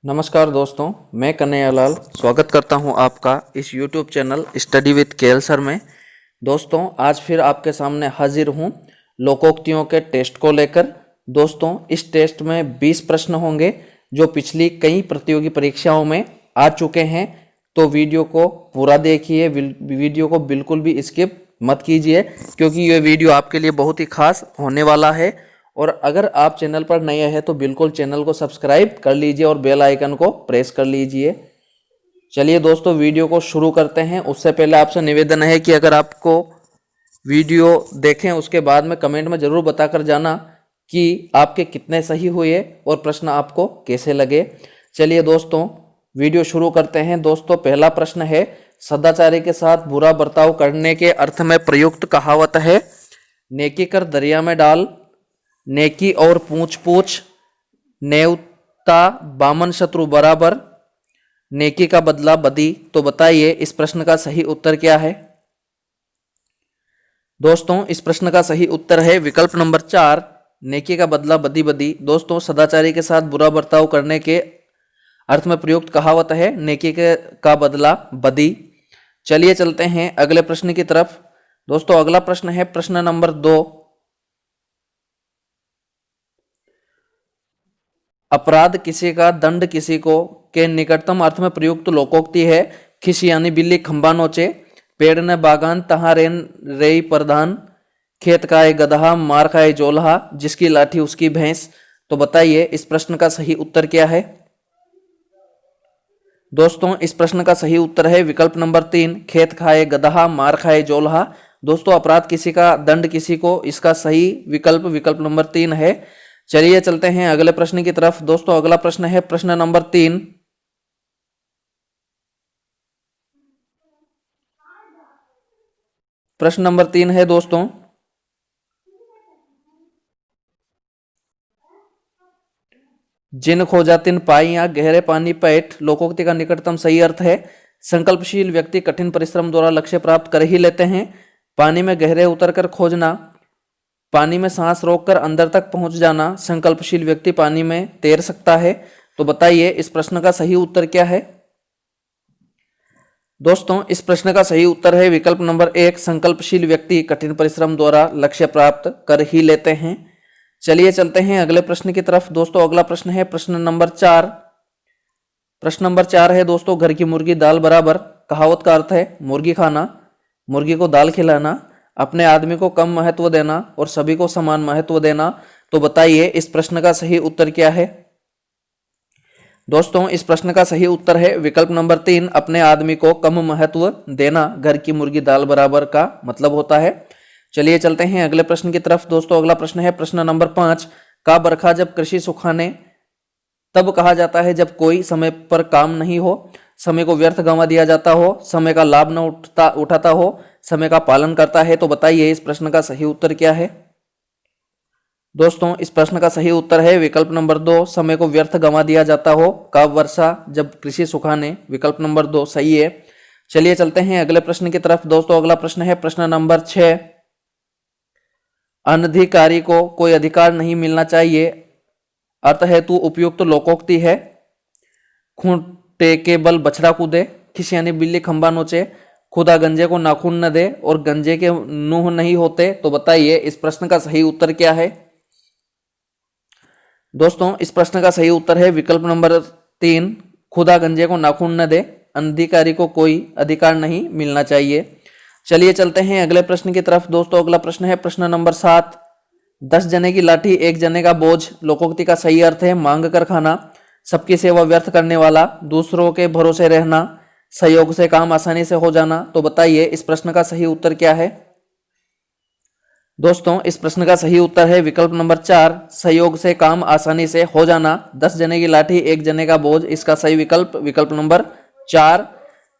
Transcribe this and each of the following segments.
नमस्कार दोस्तों, मैं कन्हैयालाल स्वागत करता हूं आपका इस YouTube channel study with KL sir में। दोस्तों, आज फिर आपके सामने हाजिर हूं लोकोक्तियों के टेस्ट को लेकर। दोस्तों, इस टेस्ट में 20 प्रश्न होंगे जो पिछली कई प्रतियोगी परीक्षाओं में आ चुके हैं। तो वीडियो को पूरा देखिए, वीडियो को बिल्कुल भी स्किप मत कीजिए क्योंकि ये वीडियो आपके लिए बहुत ही खास होने वाला है। और अगर आप चैनल पर नए हैं तो बिल्कुल चैनल को सब्सक्राइब कर लीजिए और बेल आइकन को प्रेस कर लीजिए। चलिए दोस्तों, वीडियो को शुरू करते हैं। उससे पहले आपसे निवेदन है कि अगर आपको वीडियो देखें उसके बाद में कमेंट में ज़रूर बताकर जाना कि आपके कितने सही हुए और प्रश्न आपको कैसे लगे। चलिए दोस्तों, वीडियो शुरू करते हैं। दोस्तों, पहला प्रश्न है, सदाचारी के साथ बुरा बर्ताव करने के अर्थ में प्रयुक्त कहावत है। नेकी कर दरिया में डाल, नेकी और पूछ पूछ, नेवता बामन शत्रु बराबर, नेकी का बदला बदी। तो बताइए इस प्रश्न का सही उत्तर क्या है। दोस्तों, इस प्रश्न का सही उत्तर है विकल्प नंबर 4, नेकी का बदला बदी बदी। दोस्तों, सदाचारी के साथ बुरा बर्ताव करने के अर्थ में प्रयुक्त कहावत है नेकी का बदला बदी। चलिए चलते हैं अगले प्रश्न की तरफ। दोस्तों, अगला प्रश्न है प्रश्न नंबर 2, अपराध किसी का दंड किसी को के निकटतम अर्थ में प्रयुक्त लोकोक्ति है। खिसी यानी बिल्ली खंबा नोचे, पेड़ ने बागान तहां रेन रेई प्रधान, खेत खाए गदहा मार खाए जोल्हा, जिसकी लाठी उसकी भैंस। तो बताइए इस प्रश्न का सही उत्तर क्या है। दोस्तों, इस प्रश्न का सही उत्तर है विकल्प नंबर 3, खेत खाए गदहा मार खाए जोल्हा। दोस्तों, अपराध किसी का दंड किसी को, इसका सही विकल्प नंबर 3 है। चलिए चलते हैं अगले प्रश्न की तरफ। दोस्तों, अगला प्रश्न है प्रश्न नंबर 3, प्रश्न नंबर 3 है दोस्तों, जिन खोजा तिन पाई या गहरे पानी पैठ। लोकोक्ति का निकटतम सही अर्थ है संकल्पशील व्यक्ति कठिन परिश्रम द्वारा लक्ष्य प्राप्त कर ही लेते हैं। पानी में गहरे उतरकर खोजना, पानी में सांस रोककर अंदर तक पहुंच जाना, संकल्पशील व्यक्ति पानी में तैर सकता है। तो बताइए इस प्रश्न का सही उत्तर क्या है। दोस्तों, इस प्रश्न का सही उत्तर है विकल्प नंबर 1, संकल्पशील व्यक्ति कठिन परिश्रम द्वारा लक्ष्य प्राप्त कर ही लेते हैं। चलिए चलते हैं अगले प्रश्न की तरफ। दोस्तों, अगला प्रश्न है प्रश्न नंबर 4। प्रश्न नंबर 4 है दोस्तों, घर की मुर्गी दाल बराबर। कहावत का अर्थ है मुर्गी खाना, मुर्गी को दाल खिलाना, अपने आदमी को कम महत्व देना और सभी को समान महत्व देना। तो बताइए इस प्रश्न का सही उत्तर क्या है। दोस्तों, इस प्रश्न का सही उत्तर है विकल्प नंबर 3, अपने आदमी को कम महत्व देना घर की मुर्गी दाल बराबर का मतलब होता है। चलिए चलते हैं अगले प्रश्न की तरफ। दोस्तों, अगला प्रश्न है प्रश्न नंबर 5, का बरखा जब कृषि सुखाने तब कहा जाता है जब कोई समय पर काम नहीं हो, समय को व्यर्थ गंवा दिया जाता हो, समय का लाभ न उठाता हो, समय का पालन करता है। तो बताइए इस प्रश्न का सही उत्तर क्या है। दोस्तों, इस प्रश्न का सही उत्तर है विकल्प नंबर 2, समय को व्यर्थ गंवा दिया जाता हो। कब वर्षा जब कृषि सुखाने, विकल्प नंबर 2 सही है। चलिए चलते हैं अगले प्रश्न की तरफ। दोस्तों, अगला प्रश्न है प्रश्न नंबर 6, अनधिकारी को कोई अधिकार नहीं मिलना चाहिए अर्थ हेतु उपयुक्त लोकोक्ति है। खूंटे के बल बछड़ा कूदे, खिस यानी बिल्ली खंबा नोचे, खुदा गंजे को नाखून न दे और गंजे के नूह नहीं होते। तो बताइए इस प्रश्न का सही उत्तर क्या है। दोस्तों, इस प्रश्न का सही उत्तर है विकल्प नंबर 3, खुदा गंजे को नाखून न दे, अनधिकारी को कोई अधिकार नहीं मिलना चाहिए। चलिए चलते हैं अगले प्रश्न की तरफ। दोस्तों, अगला प्रश्न है प्रश्न नंबर 7, 10 जने की लाठी 1 जने का बोझ। लोकोक्ति का सही अर्थ है मांग कर खाना, सबकी सेवा व्यर्थ करने वाला, दूसरों के भरोसे रहना, सहयोग से काम आसानी से हो जाना। तो बताइए इस प्रश्न का सही उत्तर क्या है। दोस्तों, इस प्रश्न का सही उत्तर है विकल्प नंबर 4, सहयोग से काम आसानी से हो जाना। 10 जने की लाठी 1 जने का बोझ, इसका सही विकल्प नंबर 4।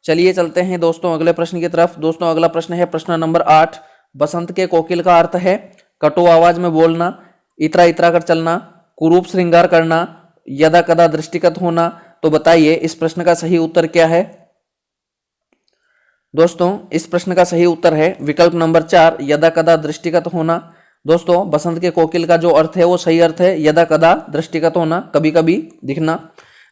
चलिए चलते हैं दोस्तों अगले प्रश्न की तरफ। दोस्तों, अगला प्रश्न है प्रश्न नंबर 8, बसंत के कोकिल का अर्थ है कटु आवाज में बोलना, इतरा इतरा कर चलना, कुरूप श्रृंगार करना, यदा कदा दृष्टिगत होना। तो बताइए इस प्रश्न का सही उत्तर क्या है। दोस्तों, इस प्रश्न का सही उत्तर है विकल्प नंबर 4, यदा कदा दृष्टिगत होना। दोस्तों, बसंत के कोकिल का जो अर्थ है वो सही अर्थ है यदा कदा दृष्टिगत होना, कभी कभी दिखना।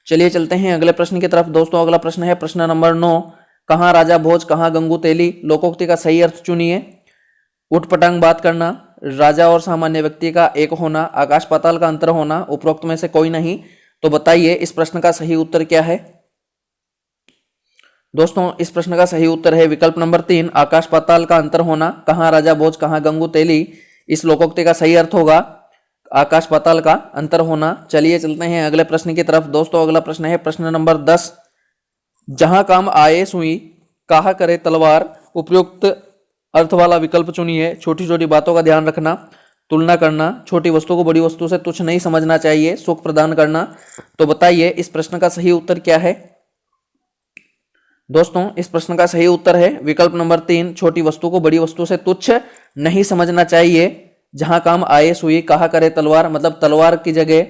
चलिए चलते हैं अगले प्रश्न की तरफ दोस्तों। अगला प्रश्न है प्रश्न नंबर 9, कहाँ राजा भोज कहाँ गंगू तेली, लोकोक्ति का सही अर्थ चुनिए। उठपटांग बात करना, राजा और सामान्य व्यक्ति का एक होना, आकाश पाताल का अंतर होना, उपरोक्त में से कोई नहीं। तो बताइए इस प्रश्न का सही उत्तर क्या है। दोस्तों इस प्रश्न का सही उत्तर है विकल्प नंबर 3, आकाश पाताल का अंतर होना। कहाँ राजा भोज कहाँ गंगू तेली, इस लोकोक्ति का सही अर्थ होगा आकाश पाताल का अंतर होना। चलिए चलते हैं अगले प्रश्न की तरफ दोस्तों। अगला प्रश्न है प्रश्न नंबर 10, जहां काम आए सुई कहा करे तलवार, उपयुक्त अर्थ वाला विकल्प चुनिए। छोटी छोटी बातों का ध्यान रखना, तुलना करना, छोटी वस्तु को बड़ी वस्तु से तुच्छ नहीं समझना चाहिए, सुख प्रदान करना। तो बताइए इस प्रश्न का सही उत्तर क्या है। दोस्तों इस प्रश्न का सही उत्तर है विकल्प नंबर 3, छोटी वस्तु को बड़ी वस्तु से तुच्छ नहीं समझना चाहिए। जहां काम आए सुई कहा करे तलवार, मतलब तलवार की जगह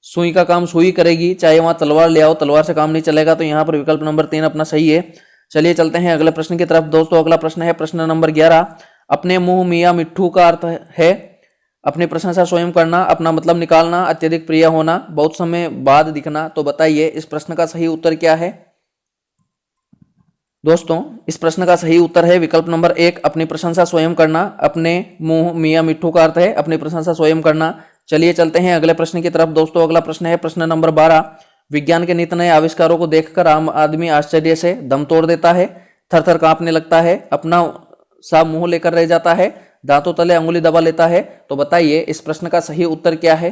सुई का काम सुई करेगी, चाहे वहां तलवार ले आओ, तलवार से काम नहीं चलेगा। तो यहां पर विकल्प नंबर 3 अपना सही है। चलिए चलते हैं अगले प्रश्न की तरफ दोस्तों। अगला प्रश्न है प्रश्न नंबर 11, अपने मुंह मियाँ मिट्ठू का अर्थ है अपनी प्रशंसा स्वयं करना, अपना मतलब निकालना, अत्यधिक प्रिय होना, बहुत समय बाद दिखना। तो बताइए इस प्रश्न का सही उत्तर क्या है। दोस्तों इस प्रश्न का सही उत्तर है विकल्प नंबर 1, अपनी प्रशंसा स्वयं करना। अपने मुंह मियाँ मिट्ठू का अर्थ है अपनी प्रशंसा स्वयं करना। चलिए चलते हैं अगले प्रश्न की तरफ दोस्तों। अगला प्रश्न है प्रश्न नंबर 12, विज्ञान के नित नए आविष्कारों को देखकर आम आदमी आश्चर्य से दम तोड़ देता है, थर थर कांपने लगता है, अपना सा मुंह लेकर रह जाता है, दांतों तले अंगुली दबा लेता है। तो बताइए इस प्रश्न का सही उत्तर क्या है।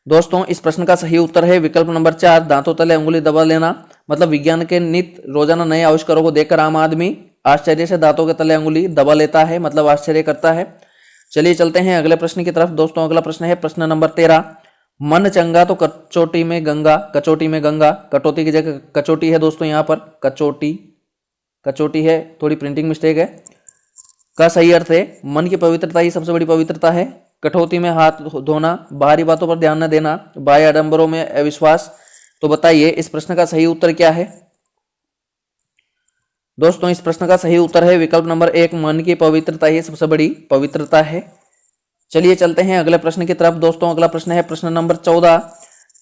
दोस्तों इस प्रश्न का सही उत्तर है विकल्प नंबर 4, दांतों तले अंगुली दबा लेना। मतलब विज्ञान के नित रोजाना नए आविष्कारों को देखकर आम आदमी आश्चर्य से दांतों के तले अंगुली दबा लेता है, मतलब आश्चर्य करता है। चलिए चलते हैं अगले प्रश्न की तरफ दोस्तों। अगला प्रश्न है प्रश्न नंबर 13, मन चंगा तो कचोटी में गंगा, कचोटी में गंगा, कटौती की जगह कचोटी है दोस्तों, यहाँ पर कचोटी है, थोड़ी प्रिंटिंग मिस्टेक है। का सही अर्थ है मन की पवित्रता ही सबसे बड़ी पवित्रता है, कठौती में हाथ धोना, बाहरी बातों पर ध्यान न देना, बाह्य आडंबरों में अविश्वास। तो बताइए इस प्रश्न का सही उत्तर क्या है। दोस्तों इस प्रश्न का सही उत्तर है विकल्प नंबर 1, मन की पवित्रता ही सबसे बड़ी पवित्रता है। चलिए चलते हैं अगले प्रश्न की तरफ दोस्तों। अगला प्रश्न है प्रश्न नंबर 14,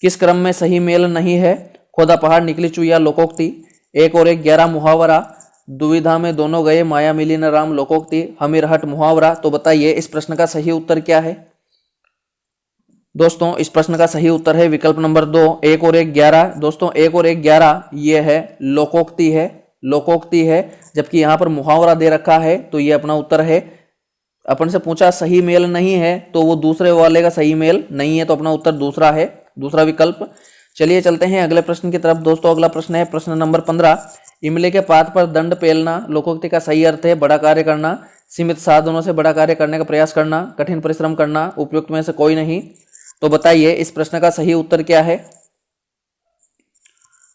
किस क्रम में सही मेल नहीं है, खोदा पहाड़ निकली चुईया लोकोक्ति, 1 और 1 11 मुहावरा, दुविधा में दोनों गए माया मिली न राम लोकोक्ति, हमीर हट मुहावरा। तो बताइए इस प्रश्न का सही उत्तर क्या है। दोस्तों इस प्रश्न का सही उत्तर है विकल्प नंबर 2, 1 और 1 11। दोस्तों 1 और 1 11 ये है लोकोक्ति है, जबकि यहाँ पर मुहावरा दे रखा है, तो ये अपना उत्तर है। अपन से पूछा सही मेल नहीं है, तो वो दूसरे वाले का सही मेल नहीं है, तो अपना उत्तर दूसरा है, दूसरा विकल्प। चलिए चलते हैं अगले प्रश्न की तरफ दोस्तों। अगला प्रश्न है प्रश्न नंबर 15, इमली के पात पर दंड पेलना, लोकोक्ति का सही अर्थ है बड़ा कार्य करना, सीमित साधनों से बड़ा कार्य करने का प्रयास करना, कठिन परिश्रम करना, उपयुक्त में से कोई नहीं। तो बताइए इस प्रश्न का सही उत्तर क्या है।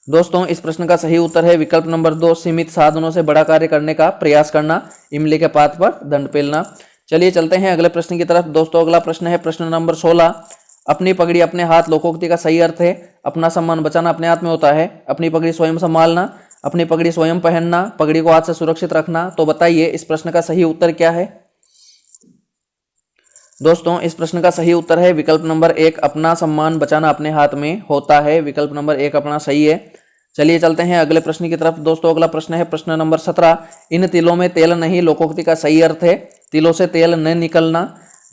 दोस्तों इस प्रश्न का सही उत्तर है विकल्प नंबर 2, सीमित साधनों से बड़ा कार्य करने का प्रयास करना, इमली के पात पर दंड पेलना। चलिए चलते हैं अगले प्रश्न की तरफ दोस्तों। अगला प्रश्न है प्रश्न नंबर 16, अपनी पगड़ी अपने हाथ, लोकोक्ति का सही अर्थ है अपना सम्मान बचाना अपने हाथ में होता है, अपनी पगड़ी स्वयं संभालना, अपनी पगड़ी स्वयं पहनना, पगड़ी को हाथ से सुरक्षित रखना। तो बताइए इस प्रश्न का सही उत्तर क्या है। दोस्तों इस प्रश्न का सही उत्तर है विकल्प नंबर 1, अपना सम्मान बचाना अपने हाथ में होता है, विकल्प नंबर 1 अपना सही है। चलिए चलते हैं अगले प्रश्न की तरफ दोस्तों। अगला प्रश्न है प्रश्न नंबर 17, इन तिलों में तेल नहीं, लोकोक्ति का सही अर्थ है तिलों से तेल न निकलना,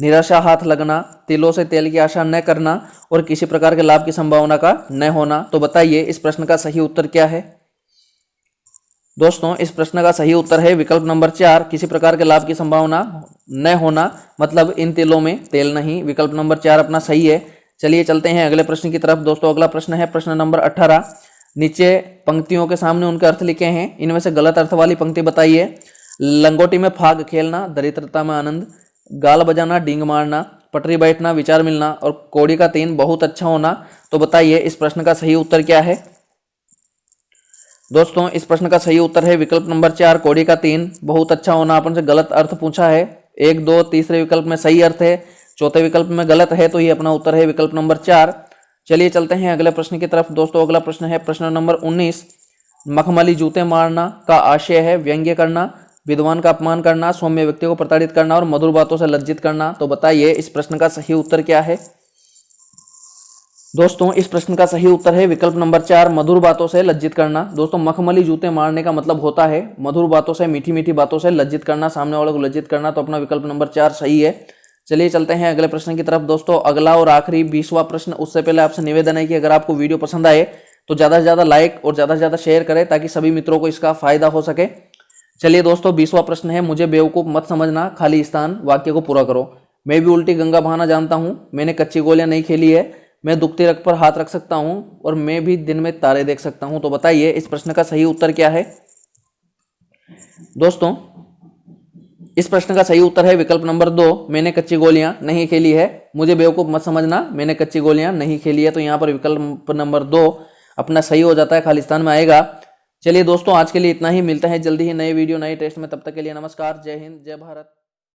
निराशा हाथ लगना, तिलों से तेल की आशा न करना, और किसी प्रकार के लाभ की संभावना का न होना। तो बताइए इस प्रश्न का सही उत्तर क्या है। दोस्तों इस प्रश्न का सही उत्तर है विकल्प नंबर 4, किसी प्रकार के लाभ की संभावना न होना, मतलब इन तिलों में तेल नहीं, विकल्प नंबर 4 अपना सही है। चलिए चलते हैं अगले प्रश्न की तरफ दोस्तों। अगला प्रश्न है प्रश्न नंबर 18, नीचे पंक्तियों के सामने उनके अर्थ लिखे हैं, इनमें से गलत अर्थ वाली पंक्ति बताइए। लंगोटी में फाग खेलना, दरिद्रता में आनंद, गाल बजाना, डींग मारना, पटरी बैठना, विचार मिलना, और कौड़ी का 3 बहुत अच्छा होना। तो बताइए इस प्रश्न का सही उत्तर क्या है। दोस्तों इस प्रश्न का सही उत्तर है विकल्प नंबर 4, कौड़ी का 3 बहुत अच्छा होना। अपन से गलत अर्थ पूछा है, 1 2 तीसरे विकल्प में सही अर्थ है, चौथे विकल्प में गलत है, तो ये अपना उत्तर है विकल्प नंबर 4। चलिए चलते हैं अगले प्रश्न की तरफ दोस्तों। अगला प्रश्न है प्रश्न नंबर 19, मखमली जूते मारना का आशय है व्यंग्य करना, विद्वान का अपमान करना, सौम्य व्यक्ति को प्रताड़ित करना, और मधुर बातों से लज्जित करना। तो बताइए इस प्रश्न का सही उत्तर क्या है। दोस्तों इस प्रश्न का सही उत्तर है विकल्प नंबर 4, मधुर बातों से लज्जित करना। दोस्तों मखमली जूते मारने का मतलब होता है मधुर बातों से, मीठी मीठी बातों से लज्जित करना, सामने वाले को लज्जित करना। तो अपना विकल्प नंबर 4 सही है। चलिए चलते हैं अगले प्रश्न की तरफ। दोस्तों अगला और आखिरी 20वां प्रश्न, उससे पहले आपसे निवेदन है कि अगर आपको वीडियो पसंद आए तो ज्यादा से ज्यादा लाइक और ज्यादा से ज्यादा शेयर करें ताकि सभी मित्रों को इसका फायदा हो सके। चलिए दोस्तों 20वां प्रश्न है, मुझे बेवकूफ मत समझना, खाली स्थान वाक्य को पूरा करो। मैं भी उल्टी गंगा बहाना जानता हूं, मैंने कच्ची गोलियां नहीं खेली है, मैं दुखती रग पर हाथ रख सकता हूं और मैं भी दिन में तारे देख सकता हूं। तो बताइए इस प्रश्न का सही उत्तर क्या है। दोस्तों इस प्रश्न का सही उत्तर है विकल्प नंबर 2, मैंने कच्ची गोलियां नहीं खेली है। मुझे बेवकूफ मत समझना, मैंने कच्ची गोलियां नहीं खेली है। तो यहां पर विकल्प नंबर 2 अपना सही हो जाता है, खालिस्तान में आएगा। चलिए दोस्तों आज के लिए इतना ही, मिलते हैं जल्दी ही नए वीडियो नए टेस्ट में। तब तक के लिए नमस्कार, जय हिंद, जय भारत।